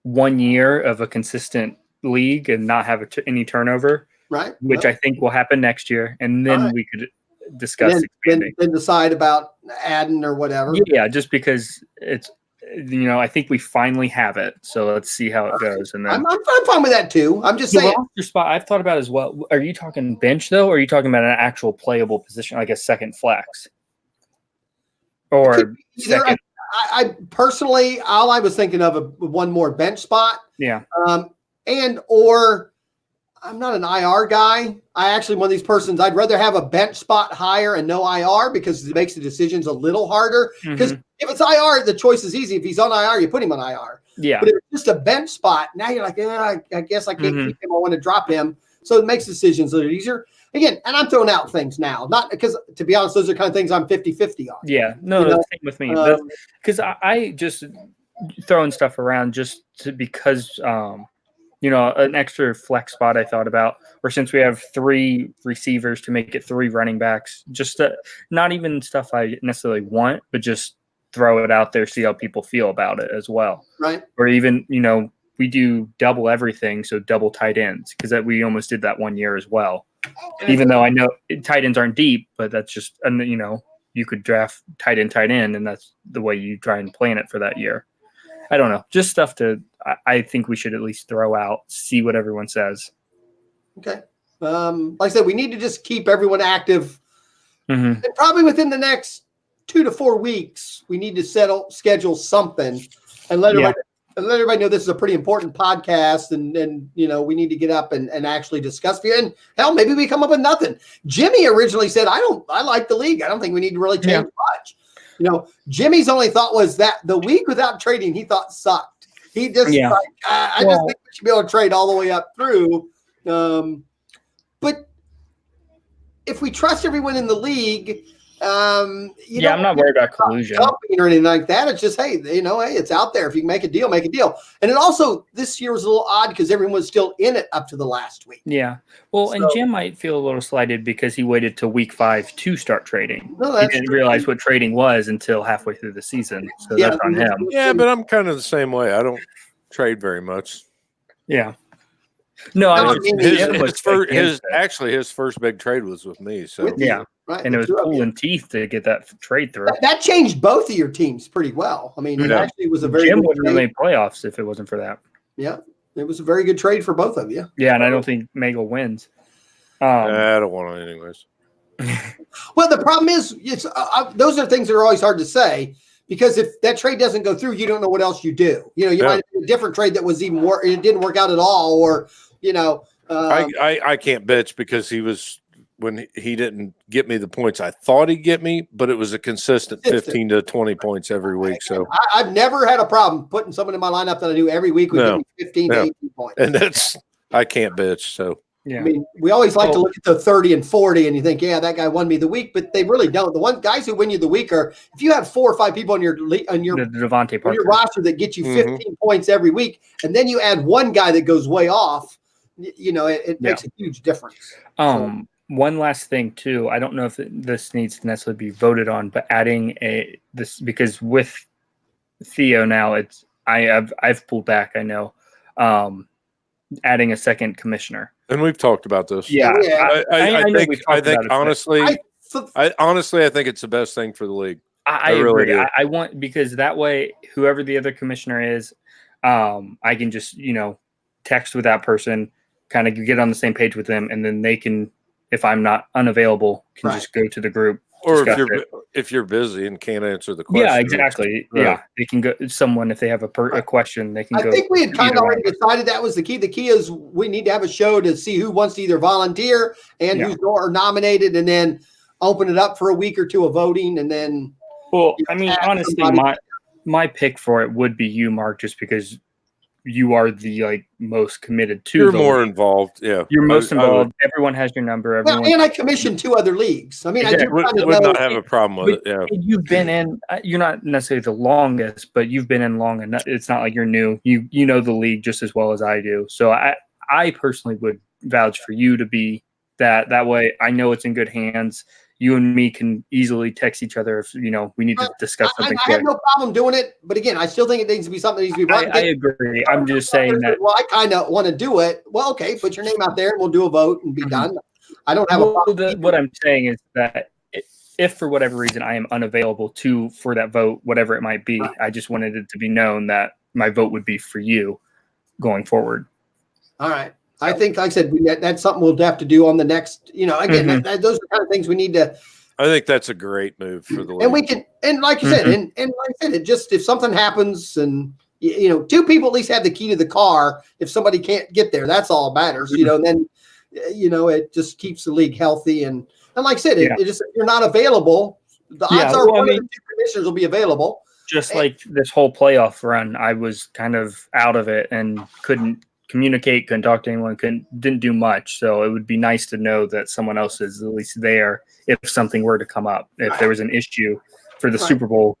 1 year of a consistent league and not have any turnover, right? Which I think will happen next year, and then we could discuss expanding. Then decide about adding or whatever. Yeah, just because it's I think we finally have it, so let's see how it goes. And then I'm fine with that too. I'm just saying. Roster spot I've thought about as well. Are you talking bench though, or are you talking about an actual playable position, like a second flex, or second? I personally, all I was thinking of one more bench spot. Yeah. Or I'm not an IR guy. I actually, one of these persons, I'd rather have a bench spot higher and no IR, because it makes the decisions a little harder. Because if it's IR, the choice is easy. If he's on IR, you put him on IR. Yeah. But if it's just a bench spot, now you're like, I guess I can't keep him. I want to drop him. So it makes decisions a little easier. Again, and I'm throwing out things now, not because, to be honest, those are kind of things I'm 50-50 on. Yeah, no, same with me. Because I just throwing stuff around because an extra flex spot I thought about, or since we have 3 receivers to make it 3 running backs, just not even stuff I necessarily want, but just throw it out there, see how people feel about it as well. Right. Or even, we do double everything, so double tight ends, because we almost did that 1 year as well. Even though I know tight ends aren't deep, but that's just, you could draft tight end, and that's the way you try and plan it for that year. I don't know, just stuff I think we should at least throw out, see what everyone says. Okay. Like I said, we need to just keep everyone active. And probably within the next 2 to 4 weeks, we need to schedule something and let everybody know this is a pretty important podcast, and we need to get up and actually discuss it. And hell, maybe we come up with nothing. Jimmy originally said, I like the league. I don't think we need to really change much. Jimmy's only thought was that the week without trading, he thought sucked. He just I just think we should be able to trade all the way up through. But if we trust everyone in the league, I'm not worried about collusion or anything like that. It's just, hey, it's out there. If you can make a deal, make a deal. And it also, this year was a little odd because everyone was still in it up to the last week. Yeah. Well, and Jim might feel a little slighted because he waited till week 5 to start trading. No, he didn't realize what trading was until halfway through the season. So that's on him. Yeah, but I'm kind of the same way. I don't trade very much. Yeah. No, his first big trade was with me. So yeah. Right. And it was pulling teeth to get that trade through. That changed both of your teams pretty well. I mean, it actually was a very Jim good wouldn't have made playoffs if it wasn't for that. Yeah, it was a very good trade for both of you. Yeah, and I don't think Magel wins. I don't want to anyways. Well, the problem is, those are things that are always hard to say, because if that trade doesn't go through, you don't know what else you do. You might have a different trade that was even more, it didn't work out at all, or I can't bitch because when he didn't get me the points I thought he'd get me, but it was a consistent 15 to 20 points every week. So I've never had a problem putting someone in my lineup that I knew every week would give me 15 to 18 points. And I can't bitch. So yeah, I mean, we always like to look at the 30 and 40 and you think, yeah, that guy won me the week, but they really don't. The guys who win you the week are, if you have 4 or 5 people on your roster that get you 15 points every week, and then you add one guy that goes way off, it makes a huge difference. One last thing too, I don't know if this needs to necessarily be voted on, but adding this, because with Theo now, I've pulled back. I know, adding a second commissioner, and we've talked about this. Yeah, I think honestly, I think it's the best thing for the league. I really agree. I want, because that way, whoever the other commissioner is, I can just text with that person, kind of get on the same page with them, and then they can, if I'm not unavailable, can just go to the group Or discuss it. if you're busy and can't answer the question. Yeah, exactly. Right. Yeah, they can go. Someone, if they have a question, they can I go. think we had kind of either already decided that was the key. The key is we need to have a show to see who wants to either volunteer and Yeah. who's nominated, and then open it up for a week or two of voting, and then. Well, I mean, ask honestly, somebody. my pick for it would be you, Mark, just because you are the most committed to. You're the more league. involved. Yeah. You're most I would- involved. Everyone has your number. Everyone. Well, and I commissioned 2 other leagues. I mean, I do Exactly. kind of would know. not have a problem with it. Yeah. You've been in. You're not necessarily the longest, but you've been in long enough. It's not like you're new. You know the league just as well as I do. So I personally would vouch for you to be that. That way, I know it's in good hands. You and me can easily text each other if we need to discuss something. I have no problem doing it, but again, I still think it needs to be something that needs to be brought. I agree. I'm just saying that. Well, I kind of want to do it. Well, okay, put your name out there, and we'll do a vote and be done. I don't have a problem. What I'm saying is that if for whatever reason I am unavailable for that vote, whatever it might be, I just wanted it to be known that my vote would be for you going forward. All right. I think, like I said, that's something we'll have to do on the next. Again, those are the kind of things we need to. I think that's a great move for the league. And we can, and like you said, and like I said, it just if something happens, and 2 people at least have the key to the car. If somebody can't get there, that's all that matters. And then it just keeps the league healthy. And like I said, it just if you're not available, the odds are one of the 2 commissioners will be available. Just like this whole playoff run, I was kind of out of it and couldn't communicate, couldn't talk to anyone, didn't do much. So it would be nice to know that someone else is at least there if something were to come up. If there was an issue for the Super Bowl,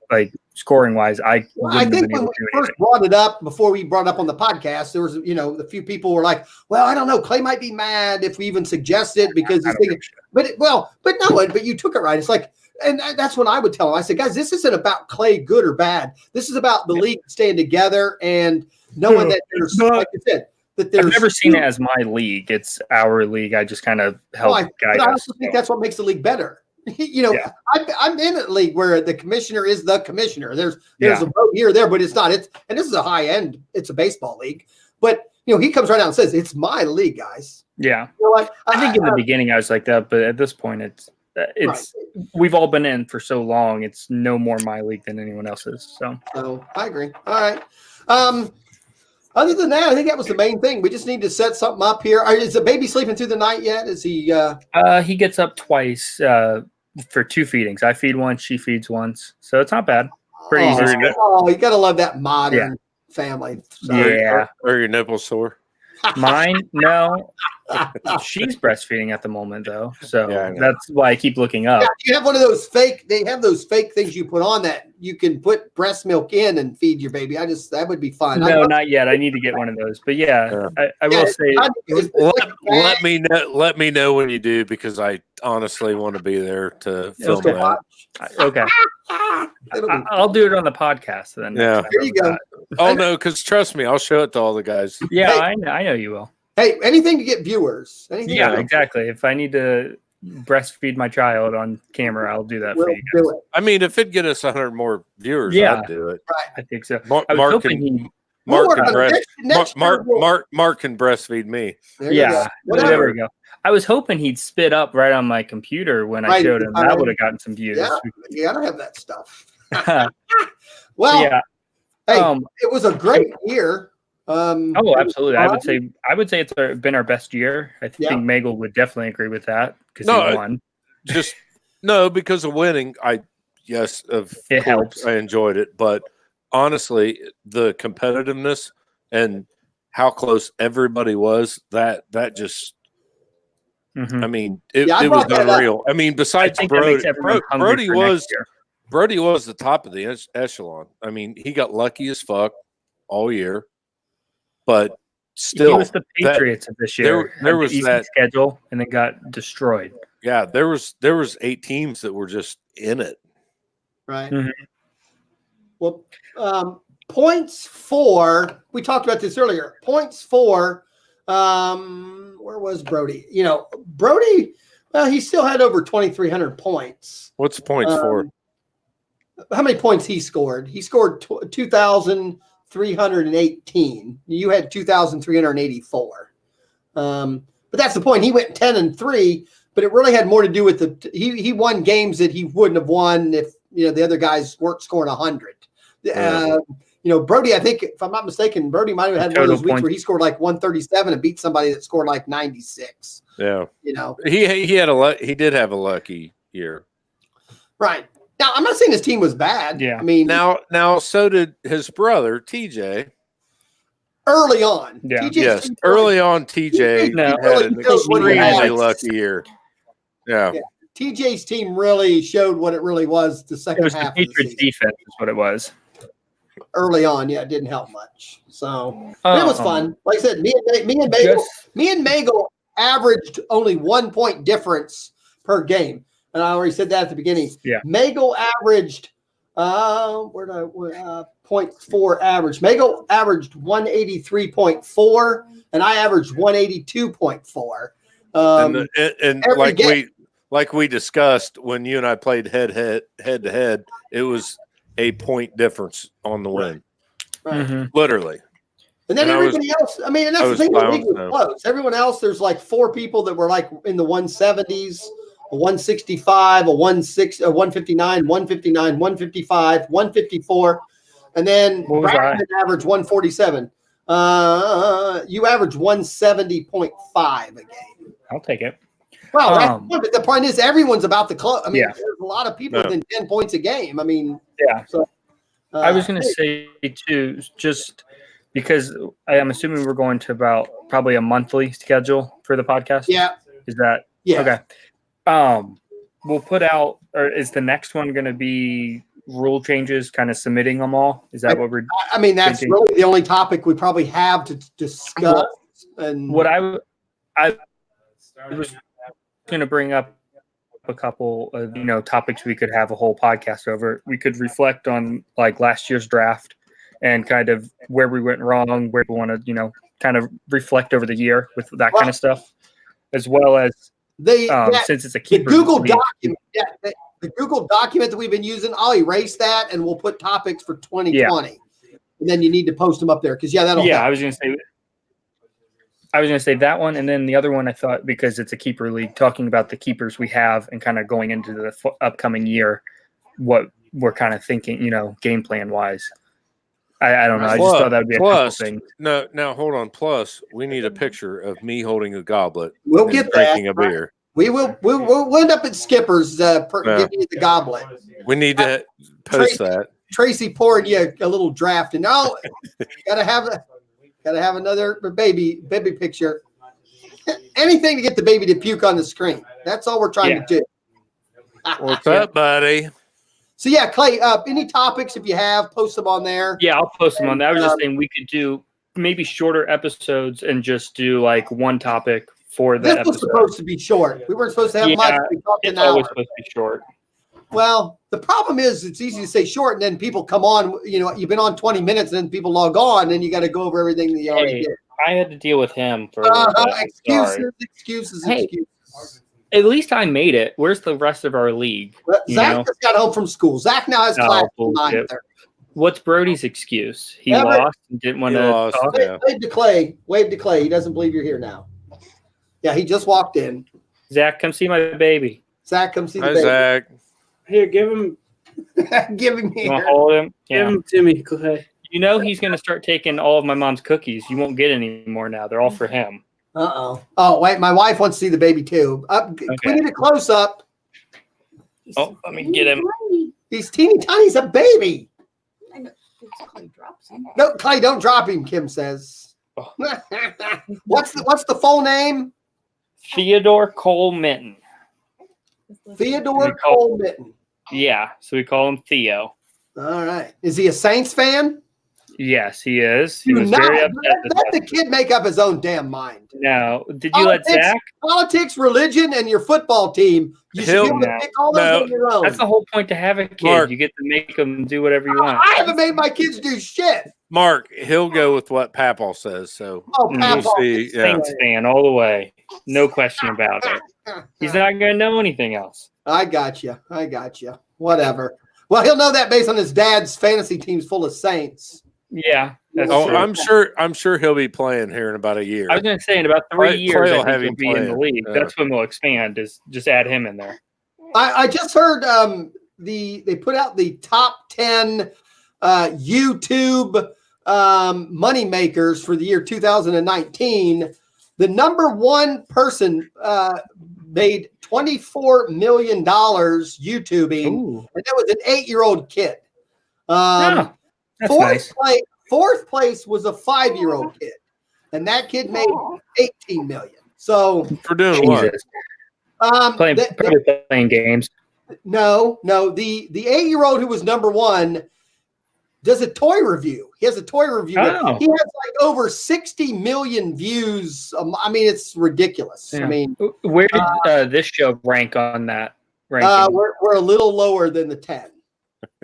scoring wise, I think when we first brought it up, before we brought it up on the podcast, there was a few people were like, well, I don't know, Clay might be mad if we even suggest it because he's thinking, but you took it right. It's like, and that's what I would tell him. I said, guys, this isn't about Clay good or bad. This is about the league staying together and knowing that there's, like you said, that there's. I've never seen it as my league. It's our league. I just kind of help guide I us. also think that's what makes the league better. I'm in a league where the commissioner is the commissioner. There's a vote here or there, but it's not. And this is a high end. It's a baseball league, but he comes right out and says, "It's my league, guys." Yeah, I think in the beginning I was like that, but at this point, it's right. We've all been in for so long. It's no more my league than anyone else's. So I agree. All right. Other than that, I think that was the main thing. We just need to set something up here. Is the baby sleeping through the night yet? Is he? He gets up twice for 2 feedings. I feed once, she feeds once, so it's not bad. Pretty easy. You gotta love that modern family. So. Yeah. Are your nipples sore? Mine, no. She's breastfeeding at the moment, though, so that's why I keep looking up. Yeah, you have one of those fake. They have those fake things you put on that you can put breast milk in and feed your baby. That would be fun. No, not yet. I need to get one of those, but I will say. Let me know when you do, because I honestly want to be there to film that. Okay. I'll do it on the podcast then. Yeah. There you go. Oh no, because trust me, I'll show it to all the guys. Yeah, I know you will. Hey, anything to get viewers. Exactly. If I need to breastfeed my child on camera, I'll do that for you guys. Do it. I mean, if it'd get us 100 more viewers, I'd do it. Right. I think so. Mark can breastfeed me. There we go. I was hoping he'd spit up right on my computer when I showed him. That would have gotten some views. Yeah, you gotta have that stuff. Well, it was a great year. Absolutely. I would say it's been our best year. I think Magel would definitely agree with that because he won. Because of winning, it helps. I enjoyed it, but honestly, the competitiveness and how close everybody was, that just. I mean, it was unreal. I mean, besides Brody was the top of the echelon. I mean, he got lucky as fuck all year, but still, he was the Patriots of this year. There was that schedule, and then got destroyed. Yeah, there was 8 teams that were just in it. Right. Mm-hmm. Well, points for, we talked about this earlier. Points for. Where was Brody? Brody, well, he still had over 2,300 points. What's points for? How many points he scored? He scored 2,318. You had 2,384. But that's the point. He went 10-3, but it really had more to do with he won games that he wouldn't have won if the other guys weren't scoring 100. Brody, I think if I'm not mistaken, Brody might have had one of those weeks where he scored like 137 and beat somebody that scored like 96. Yeah, he did have a lucky year. Right. Now, I'm not saying his team was bad. Yeah. I mean, now so did his brother TJ. Early on. Yeah. Yes, early on TJ had an extremely lucky year. Yeah. TJ's team really showed what it really was the second half. It was of the Patriots season. defense is what it was. Early on, it didn't help much. So it was fun. Like I said, me and Magel averaged only 1 point difference per game. And I already said that at the beginning. Yeah. Magel averaged 0.4 average. Magel averaged 183.4, and I averaged 182.4. And like we discussed when you and I played head to head, it was a point difference on the win. Right. Mm-hmm. Literally. And then everybody else, I mean, and that's the thing, the league was close. Everyone else, there's like 4 people that were like in the 170s, a 165, a 160, a 159, 159, 155, 154, and then Brandon averaged 147. You averaged 170.5 a game. I'll take it. Well, but the point is, everyone's about to close. I mean, Yeah. there's a lot of people within 10 points a game. I mean, Yeah. So, I was going to say too, just because I am assuming we're going to about probably a monthly schedule for the podcast. Yeah. Is that okay? We'll put out, or is the next one going to be rule changes, kind of submitting them all? Is that what we're? I mean, that's really the only topic we probably have to discuss. And what I was going to bring up a couple of topics we could have a whole podcast over. We could reflect on like last year's draft and kind of where we went wrong, where we want to kind of reflect over the year with that kind of stuff, as well as since it's a keeper, the Google document. The Google document that we've been using, I'll erase that and we'll put topics for 2020. And then you need to post them up there because that'll help. I was going to say that one, and then the other one I thought, because it's a keeper league, talking about the keepers we have and kind of going into the upcoming year, what we're kind of thinking, game plan wise. I don't know. I just thought that would be a cool thing. No, now hold on. Plus, we need a picture of me holding a goblet. We'll get drinking a beer. We'll end up at Skipper's giving you the goblet. We need to post that. Tracy poured you a little draft, and gotta have another baby picture. Anything to get the baby to puke on the screen. That's all we're trying to do. What's up, buddy? So Clay, any topics if you have, post them on there. Yeah, I'll post them on there. I was just saying we could do maybe shorter episodes and just do like one topic for the episode. This was supposed to be short. We weren't supposed to have much. We talked an hour. It's always supposed to be short. Well, the problem is it's easy to say short, and then people come on. You've been on 20 minutes, and then people log on, and then you got to go over everything that you already did. I had to deal with him for excuses. At least I made it. Where's the rest of our league? Zach just got home from school. Zach now has class at 9:30. What's Brody's excuse? He lost and didn't want to talk. Wave to Clay. He doesn't believe you're here now. Yeah, he just walked in. Zach, come see my baby. Zach, come see the baby. Zach. Here, give him. Give him here. You want to hold him? Give him to me, Clay. He's going to start taking all of my mom's cookies. You won't get any more now. They're all for him. Uh-oh. Oh, wait. My wife wants to see the baby, too. We need a close-up. Oh, let me get him. He's teeny tiny. He's a baby. I know. Clay drops him. No, Clay, don't drop him, Kim says. Oh. What's the full name? Theodore Cole Minton. Theodore Cole Minton. Yeah, so we call him Theo. All right. Is he a Saints fan? Yes, he is. He was very upset. Let the kid make up his own damn mind. No. Did you let Zach? Politics, religion, and your football team. You should be able to pick all those on your own. That's the whole point to have a kid. Mark, you get to make them do whatever you want. I haven't made my kids do shit. Mark, he'll go with what Papaw says. So Papaw. Saints fan all the way. No question about it. He's not going to know anything else. I got you. Whatever. Well, he'll know that based on his dad's fantasy teams full of Saints. Yeah. That's Oh, true. I'm sure he'll be playing here in about a year. I was going to say in about 3 Clay years, will I have think he'll him be in the playing. league. Yeah. That's when we'll expand. Is just add him in there. I just heard they put out the top 10 YouTube money makers for the year 2019. The number one person made $24 million YouTubing, Ooh. and that was an 8-year-old kid. That's Fourth nice. fourth place was a 5-year-old kid, and that kid made 18 million. So For doing what? Jesus. Probably playing games. no, the 8-year-old who was number one does a toy review. He has a toy review. Oh. He has like over 60 million views. I mean, it's ridiculous. Yeah. I mean, Where did this show rank on that ranking? we're a little lower than the 10.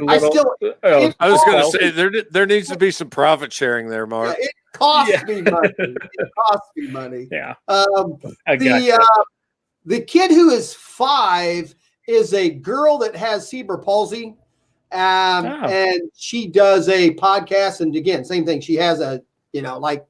I still- Oh, I was going to Oh. say there needs to be some profit sharing there, Yeah, Mark. it costs Yeah. me money. It costs me money. yeah. The I gotcha. the kid who is 5 is a girl that has cerebral palsy, and she does a podcast. And again, same thing. She has like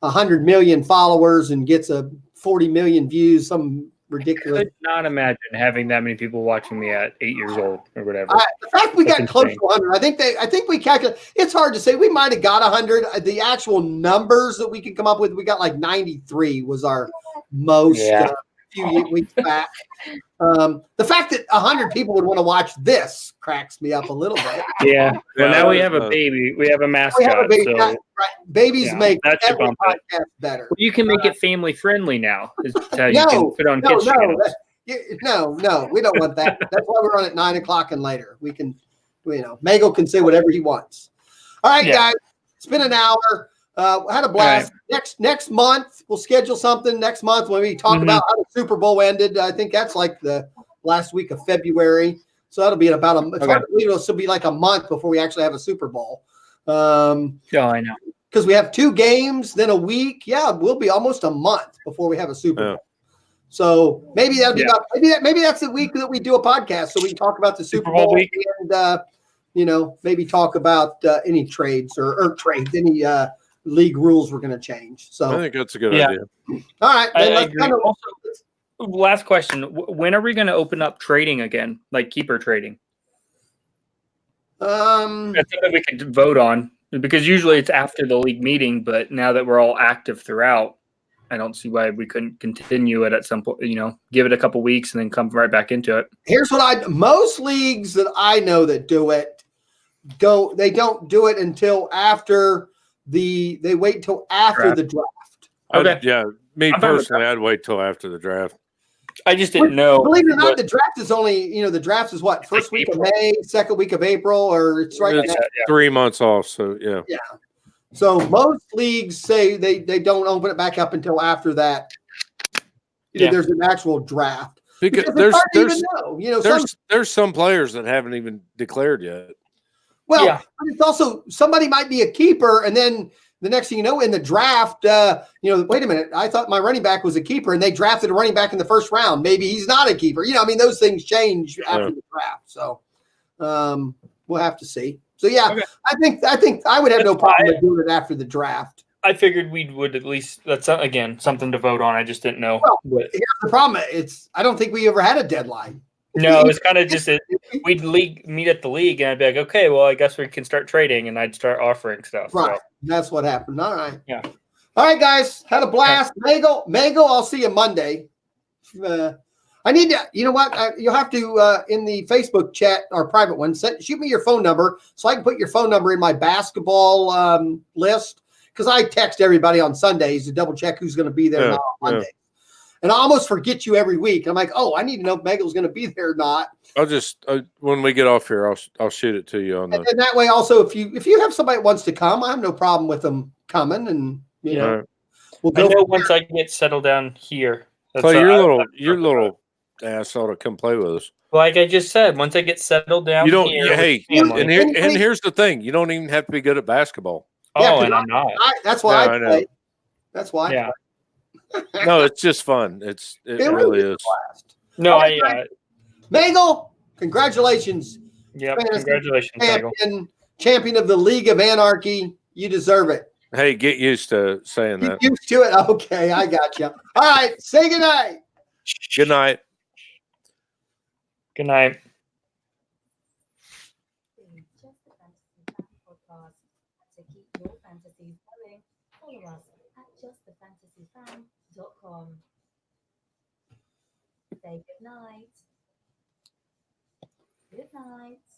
100 million followers and gets a 40 million views. Some I ridiculous. could not imagine having that many people watching me at 8 years old or whatever. The fact we got That's close insane. to 100, I think we calculate. It's hard to say. We might have got 100. The actual numbers that we could come up with, we got like 93 was our most. Yeah. Few weeks back. The fact that 100 people would want to watch this cracks me up a little bit. Yeah. Well, Yeah, now we have a baby. We have a We mascot. have a baby, So right, babies yeah, make that should every bump it. podcast better. you can make it family friendly now. Is how you No, can put on kids channels. No, we don't want that. That's why we're on at 9:00 and later. We can, Mago can say whatever he wants. All right, Yeah. guys, it's been an hour. Had a blast. Next month we'll schedule something. Next month when we talk Mhm. about how the Super Bowl ended. I think that's like the last week of February. So that'll be in about it's hard to believe it'll still be like a month before we actually have a Super Bowl. Oh, I know. Because we have 2 games, then a week. Yeah, we'll be almost a month before we have a Super Bowl. So maybe that'll be about maybe that's the week that we do a podcast so we can talk about the Super Bowl week. and maybe talk about any trades or trades, any league rules we're going to change. So I think that's a good Yeah. idea. all right, then I let's agree. kind of Also, last question: when are we going to open up trading again, like keeper trading? That's something we could vote on because usually it's after the league meeting. But now that we're all active throughout, I don't see why we couldn't continue it at some point. Give it a couple weeks and then come right back into it. here's what most leagues that I know that do it they don't do it until after they wait until after Draft. the draft. Okay. Me I'm fine with personally, I'd wait till after the draft. I just didn't know. Believe it or not, what- the draft is only, the draft is what, first week of April. May, second week of April, or it's right It's now. 3 months off, so yeah. So most leagues say they don't open it back up until after that. Yeah. There's an actual draft. Because Because there's it's hard to there's even know. there's some players that haven't even declared yet. Well, Yeah. but it's also somebody might be a keeper, and then the next thing you know, in the draft, wait a minute, I thought my running back was a keeper, and they drafted a running back in the first round. Maybe he's not a keeper. Those things change after the draft. So we'll have to see. So yeah, Okay. I think I would have no That's problem fine. with doing it after the draft. I figured we would at least. That's again something to vote on. I just didn't know. Well, what. Here's the problem: I don't think we ever had a deadline. No, it's kind of just we'd meet at the league, and I'd be like, okay, well, I guess we can start trading, and I'd start offering stuff. Right. So. That's what happened. All right. Yeah. All right, guys. Had a blast. Mago, I'll see you Monday. I need to, you know what? You'll have to, in the Facebook chat, our private one, shoot me your phone number so I can put your phone number in my basketball list. Because I text everybody on Sundays to double check who's going to be there or not on Monday. And I almost forget you every week. I'm like, oh, I need to know if Mego's going to be there or not. I'll just when we get off here, I'll shoot it to you on And the. that way, also, if you have somebody that wants to come, I have no problem with them coming, and All right. we'll I go. know once I get settled down here. Clay, your little ass ought to come play with us. Like I just said, once I get settled down, You don't. here Yeah, hey, with family- and here's the thing: you don't even have to be good at basketball. Yeah, oh, 'cause and I'm not. That's why Yeah, I I know. play. That's why. Yeah. No, it's just fun. It really is. Blast. No, All right, I. Bagel, congratulations, Yep. Fantasy Congratulations, Michael. champion of the League of Anarchy. You deserve it. Hey, get used to saying Get that. used to it. Okay, I got you. All right, say goodnight. Good night. Good night. Just the Fantasy Fan Podcast. To keep your fantasies going, follow us at justthefantasyfan.com. Say good night. Good night.